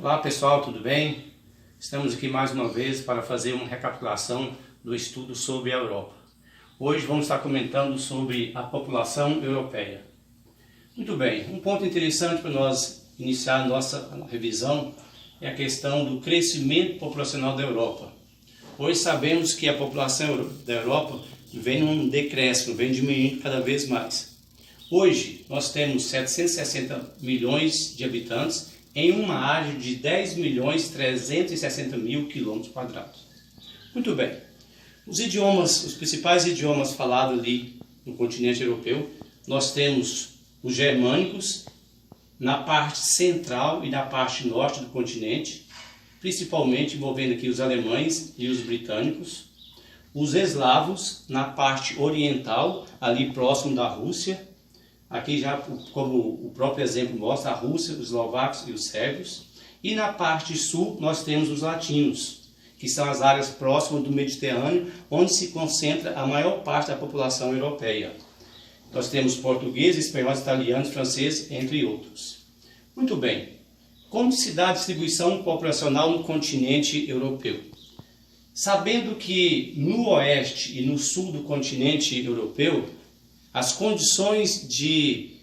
Olá pessoal, tudo bem? Estamos aqui mais uma vez para fazer uma recapitulação do estudo sobre a Europa. Hoje vamos estar comentando sobre a população europeia. Muito bem, um ponto interessante para nós iniciar a nossa revisão é a questão do crescimento populacional da Europa. Hoje sabemos que a população da Europa vem num decréscimo, vem diminuindo cada vez mais. Hoje nós temos 760 milhões de habitantes em uma área de 10.360.000 km². Muito bem. Os principais idiomas falados ali no continente europeu, nós temos os germânicos na parte central e na parte norte do continente, principalmente envolvendo aqui os alemães e os britânicos, os eslavos na parte oriental, ali próximo da Rússia. Aqui já, como o próprio exemplo mostra, a Rússia, os eslovacos e os sérvios. E na parte sul nós temos os latinos, que são as áreas próximas do Mediterrâneo, onde se concentra a maior parte da população europeia. Nós temos portugueses, espanhóis, italianos, franceses, entre outros. Muito bem. Como se dá a distribuição populacional no continente europeu? Sabendo que no oeste e no sul do continente europeu, as condições de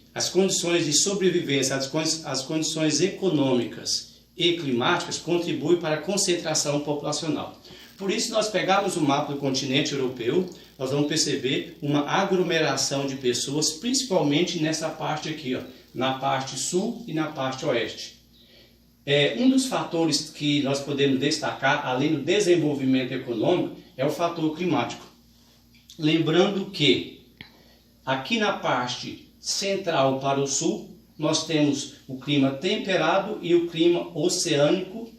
sobrevivência, as condições econômicas e climáticas contribuem para a concentração populacional. Por isso, nós pegarmos o mapa do continente europeu, nós vamos perceber uma aglomeração de pessoas, principalmente nessa parte aqui, na parte sul e na parte oeste. Um dos fatores que nós podemos destacar, além do desenvolvimento econômico, é o fator climático. Lembrando que aqui na parte central para o sul, nós temos o clima temperado e o clima oceânico,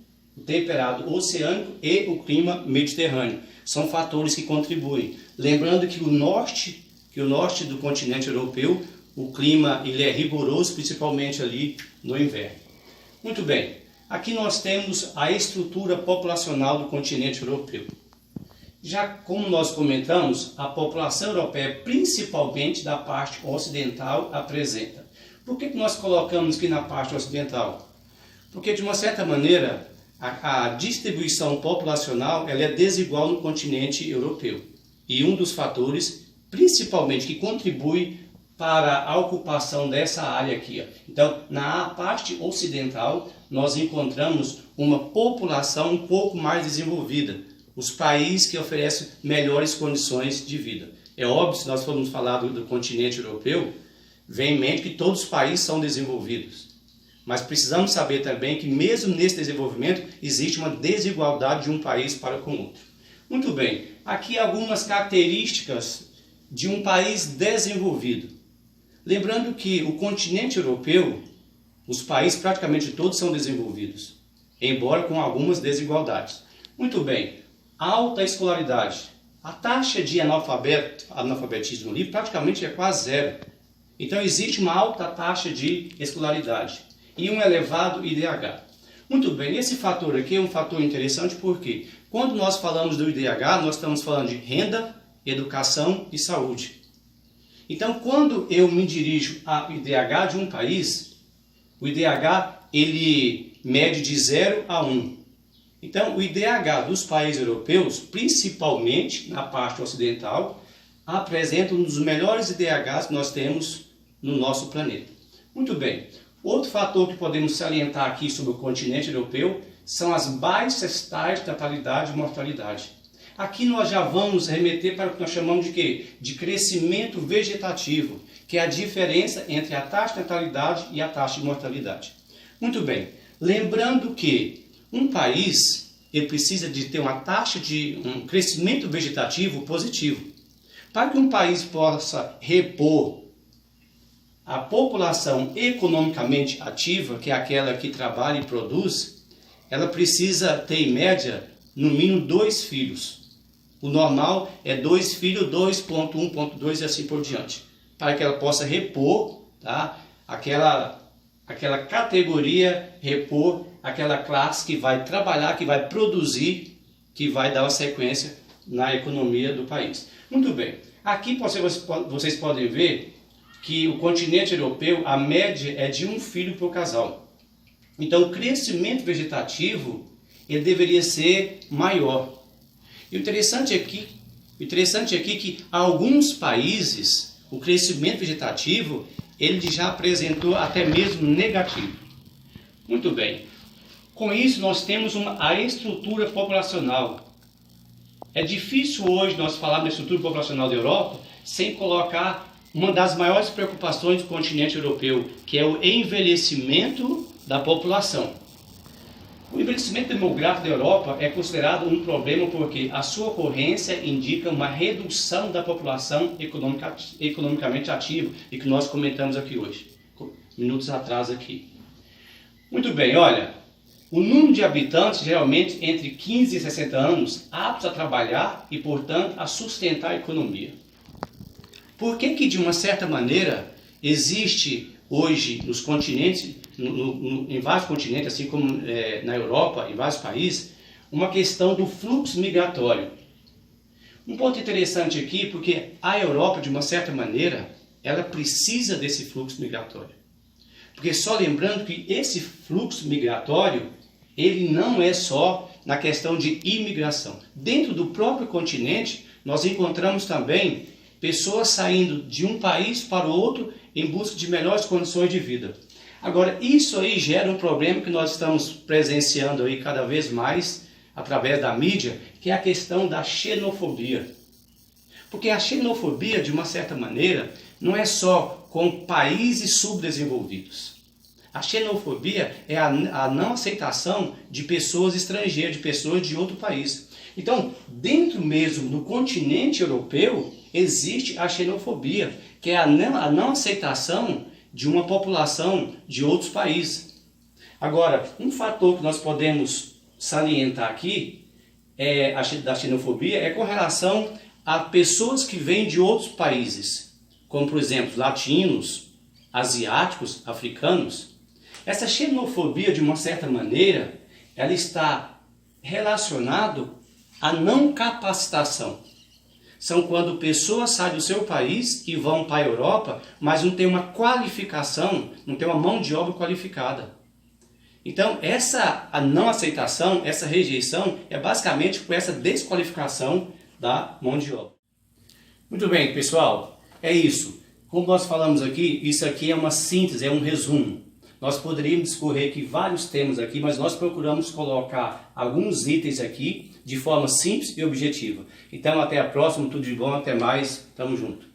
e o clima mediterrâneo. São fatores que contribuem. Lembrando que o norte do continente europeu, o clima ele é rigoroso, principalmente ali no inverno. Muito bem, aqui nós temos a estrutura populacional do continente europeu. Já como nós comentamos, a população europeia, principalmente da parte ocidental, apresenta. Por que nós colocamos aqui na parte ocidental? Porque, de uma certa maneira, a distribuição populacional ela é desigual no continente europeu. E um dos fatores, principalmente, que contribui para a ocupação dessa área aqui. Então, na parte ocidental, nós encontramos uma população um pouco mais desenvolvida. Os países que oferecem melhores condições de vida. É óbvio, se nós formos falar do continente europeu, vem em mente que todos os países são desenvolvidos. Mas precisamos saber também que mesmo nesse desenvolvimento existe uma desigualdade de um país para com o outro. Muito bem, aqui algumas características de um país desenvolvido. Lembrando que o continente europeu, os países praticamente todos são desenvolvidos, embora com algumas desigualdades. Muito bem. Alta escolaridade. A taxa de analfabetismo livre praticamente é quase zero. Então existe uma alta taxa de escolaridade e um elevado IDH. Muito bem, esse fator aqui é um fator interessante porque quando nós falamos do IDH, nós estamos falando de renda, educação e saúde. Então quando eu me dirijo ao IDH de um país, o IDH ele mede de 0 a 1. Então, o IDH dos países europeus, principalmente na parte ocidental, apresenta um dos melhores IDHs que nós temos no nosso planeta. Muito bem. Outro fator que podemos salientar aqui sobre o continente europeu são as baixas taxas de natalidade e mortalidade. Aqui nós já vamos remeter para o que nós chamamos de quê? De crescimento vegetativo, que é a diferença entre a taxa de natalidade e a taxa de mortalidade. Muito bem. Lembrando que um país ele precisa de ter uma taxa de um crescimento vegetativo positivo. Para que um país possa repor a população economicamente ativa, que é aquela que trabalha e produz, ela precisa ter em média no mínimo 2 filhos. O normal é 2 filhos, 2.1.2 e assim por diante. Para que ela possa repor, tá, aquela categoria, repor aquela classe que vai trabalhar, que vai produzir, que vai dar uma sequência na economia do país. Muito bem. Aqui vocês podem ver que o continente europeu, a média é de 1 filho por casal. Então o crescimento vegetativo ele deveria ser maior. E o interessante aqui que alguns países o crescimento vegetativo ele já apresentou até mesmo negativo. Muito bem. Com isso nós temos a estrutura populacional. É difícil hoje nós falarmos da estrutura populacional da Europa sem colocar uma das maiores preocupações do continente europeu, que é o envelhecimento da população. O envelhecimento demográfico da Europa é considerado um problema porque a sua ocorrência indica uma redução da população economicamente ativa, e que nós comentamos aqui hoje, minutos atrás aqui. Muito bem, olha, o número de habitantes geralmente entre 15 e 60 anos aptos a trabalhar e, portanto, a sustentar a economia. Por que de uma certa maneira, existe hoje nos continentes, em vários continentes, assim como na Europa, em vários países, uma questão do fluxo migratório? Um ponto interessante aqui, porque a Europa, de uma certa maneira, ela precisa desse fluxo migratório. Porque só lembrando que esse fluxo migratório, ele não é só na questão de imigração. Dentro do próprio continente, nós encontramos também pessoas saindo de um país para o outro em busca de melhores condições de vida. Agora, isso aí gera um problema que nós estamos presenciando aí cada vez mais através da mídia, que é a questão da xenofobia. Porque a xenofobia, de uma certa maneira, não é só com países subdesenvolvidos. A xenofobia é a não aceitação de pessoas estrangeiras, de pessoas de outro país. Então, dentro mesmo do continente europeu, existe a xenofobia, que é a não aceitação de uma população de outros países. Agora, um fator que nós podemos salientar aqui da xenofobia é com relação a pessoas que vêm de outros países, como por exemplo, latinos, asiáticos, africanos. Essa xenofobia, de uma certa maneira, ela está relacionada à não capacitação. São quando pessoas saem do seu país e vão para a Europa, mas não tem uma qualificação, não tem uma mão de obra qualificada. Então, a não aceitação, essa rejeição, é basicamente por essa desqualificação da mão de obra. Muito bem, pessoal, é isso. Como nós falamos aqui, isso aqui é uma síntese, é um resumo. Nós poderíamos discorrer aqui vários temas aqui, mas nós procuramos colocar alguns itens aqui de forma simples e objetiva. Então, até a próxima, tudo de bom, até mais, tamo junto.